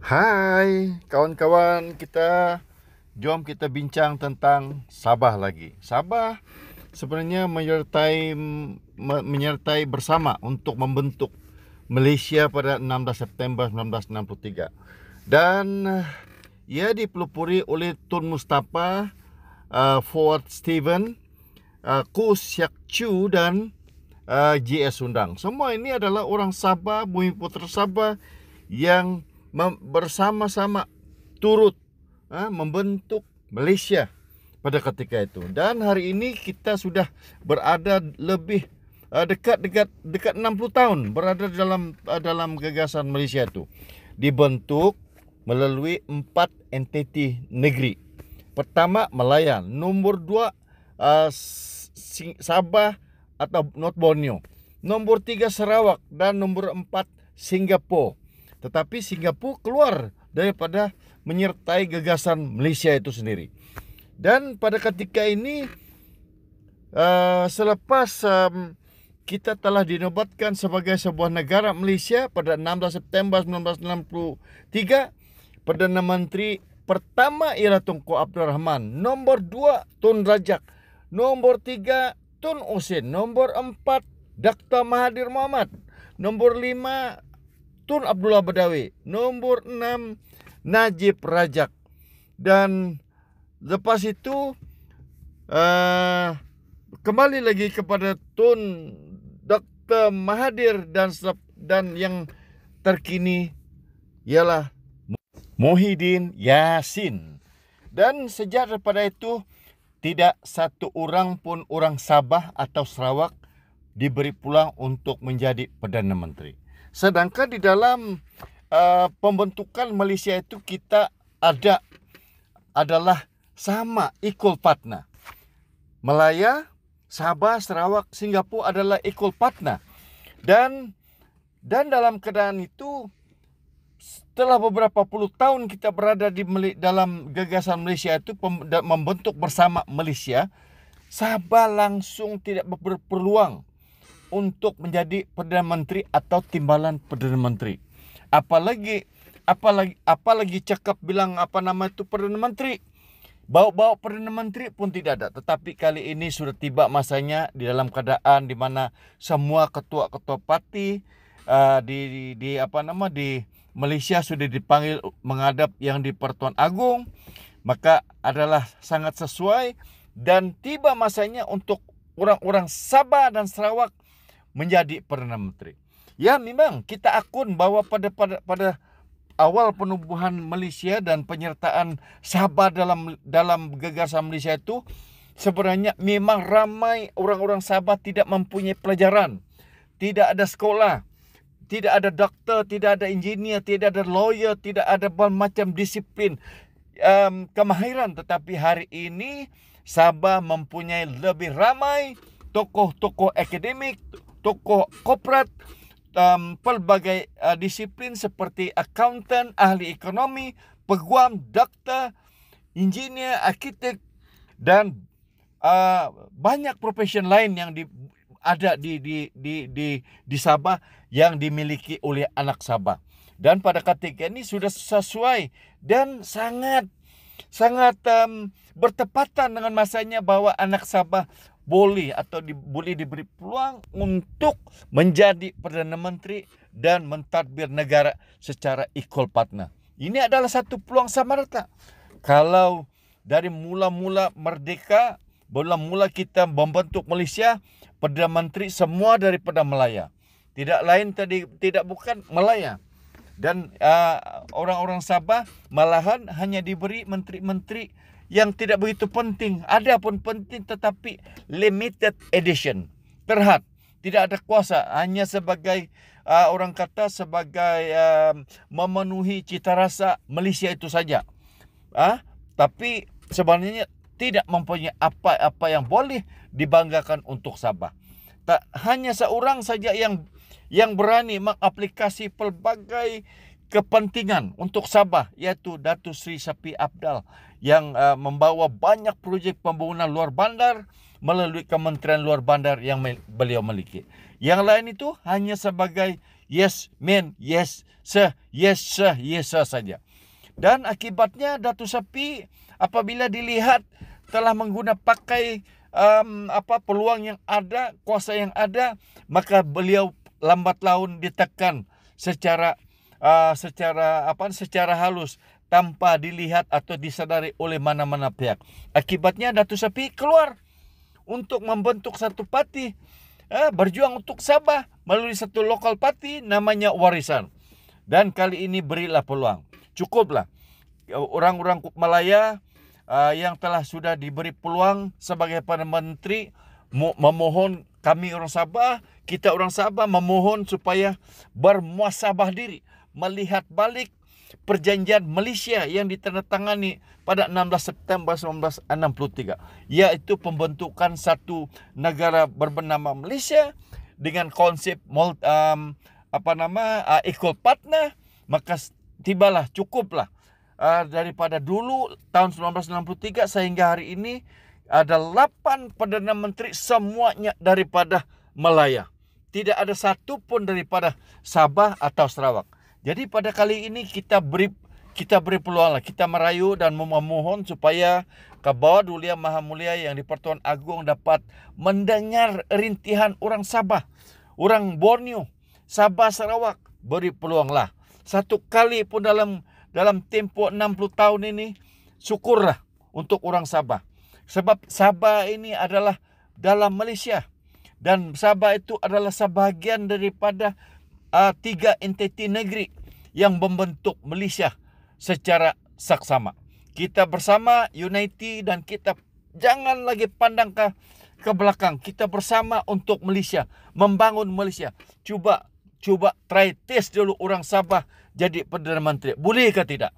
Hai kawan-kawan, jom kita bincang tentang Sabah lagi. Sabah sebenarnya menyertai bersama untuk membentuk Malaysia pada 16 September 1963. Dan ia dipelopori oleh Tun Mustafa, Ford Stephen, Khoo Siak Chu dan J.S. Sundang. Semua ini adalah orang Sabah, Bumiputera Sabah yang bersama-sama turut membentuk Malaysia pada ketika itu. Dan hari ini kita sudah berada lebih dekat 60 tahun berada dalam gagasan Malaysia itu. Dibentuk melalui 4 entiti negeri. Pertama Malaya, nombor 2 Sabah atau North Borneo, nombor 3 Sarawak dan nombor 4 Singapura. Tetapi Singapura keluar daripada menyertai gagasan Malaysia itu sendiri. Dan pada ketika ini selepas kita telah dinobatkan sebagai sebuah negara Malaysia pada 16 September 1963, Perdana Menteri pertama ialah Tunku Abdul Rahman, nombor 2 Tun Razak, nombor 3 Tun Usin, nombor 4 Dr. Mahathir Mohamad, nombor 5 Tun Abdullah Badawi, nombor 6 Najib Razak. Dan lepas itu kembali lagi kepada Tun Dr. Mahathir dan yang terkini ialah Muhyiddin Yassin. Dan sejak daripada itu tidak satu orang pun orang Sabah atau Sarawak diberi peluang untuk menjadi Perdana Menteri. Sedangkan di dalam pembentukan Malaysia itu kita adalah sama, equal partner. Malaya, Sabah, Sarawak, Singapura adalah equal partner. Dan dalam keadaan itu, setelah beberapa puluh tahun kita berada dalam gagasan Malaysia itu membentuk bersama Malaysia, Sabah langsung tidak berpeluang untuk menjadi Perdana Menteri atau timbalan Perdana Menteri. Apalagi cakap bilang Perdana Menteri. Bawa Perdana Menteri pun tidak ada. Tetapi kali ini sudah tiba masanya di dalam keadaan di mana semua ketua-ketua parti di Malaysia sudah dipanggil menghadap yang di Pertuan Agong. Maka adalah sangat sesuai dan tiba masanya untuk orang-orang Sabah dan Sarawak menjadi Perdana Menteri. Ya, memang kita akun bahwa pada awal penubuhan Malaysia dan penyertaan Sabah dalam gagasan Malaysia itu sebenarnya memang ramai orang-orang Sabah tidak mempunyai pelajaran, tidak ada sekolah, tidak ada doktor, tidak ada engineer, tidak ada lawyer, tidak ada macam disiplin kemahiran. Tetapi hari ini Sabah mempunyai lebih ramai tokoh-tokoh akademik, tokoh korporat, pelbagai disiplin seperti accountant, ahli ekonomi, peguam, doktor, engineer, arkitek dan banyak profesi lain yang ada di Sabah yang dimiliki oleh anak Sabah. Dan pada ketika ini sudah sesuai dan sangat bertepatan dengan masanya bahwa anak Sabah boleh diberi peluang untuk menjadi Perdana Menteri dan mentadbir negara secara equal partner. Ini adalah satu peluang sama rata. Kalau dari mula-mula merdeka, mula kita membentuk Malaysia, Perdana Menteri semua daripada Malaya. Bukan Malaya. Dan orang-orang Sabah malahan hanya diberi menteri-menteri yang tidak begitu penting. Ada pun penting tetapi limited edition. Terhad. Tidak ada kuasa. Hanya sebagai orang kata sebagai memenuhi cita rasa Malaysia itu saja. Tapi sebenarnya tidak mempunyai apa-apa yang boleh dibanggakan untuk Sabah. Tak hanya seorang saja yang berani mengaplikasi pelbagai kepentingan untuk Sabah, iaitu Datuk Seri Shafie Apdal yang membawa banyak projek pembangunan luar bandar melalui Kementerian Luar Bandar yang beliau miliki. Yang lain itu hanya sebagai yes men, yes sir, yes sir, yes sir saja. Dan akibatnya Datuk Sepi apabila dilihat telah pakai peluang yang ada, kuasa yang ada, maka beliau lambat laun ditekan secara halus tanpa dilihat atau disadari oleh mana-mana pihak. Akibatnya Datuk Sepi keluar untuk membentuk satu parti, berjuang untuk Sabah melalui satu lokal parti namanya Warisan. Dan kali ini berilah peluang. Cukuplah orang-orang Malaya yang telah sudah diberi peluang sebagai Perdana Menteri memohon, kami orang Sabah, kita orang Sabah memohon supaya bermuasabah diri, melihat balik perjanjian Malaysia yang ditandatangani pada 16 September 1963, yaitu pembentukan satu negara bernama Malaysia dengan konsep equal partner. Maka tibalah, cukuplah daripada dulu tahun 1963 sehingga hari ini ada 8 Perdana Menteri, semuanya daripada Malaya. Tidak ada satu pun daripada Sabah atau Sarawak. Jadi pada kali ini kita beri peluang lah. Kita merayu dan memohon supaya Kabawah Duli Yang Maha Mulia yang di Pertuan Agong dapat mendengar rintihan orang Sabah, orang Borneo, Sabah, Sarawak. Beri peluang lah. Satu kali pun dalam tempoh 60 tahun ini, syukurlah untuk orang Sabah. Sebab Sabah ini adalah dalam Malaysia. Dan Sabah itu adalah sebahagian daripada 3 entiti negeri yang membentuk Malaysia secara saksama. Kita bersama, unity, dan kita jangan lagi pandang ke belakang. Kita bersama untuk Malaysia, membangun Malaysia. Coba try test dulu orang Sabah jadi Perdana Menteri. Boleh ke tidak?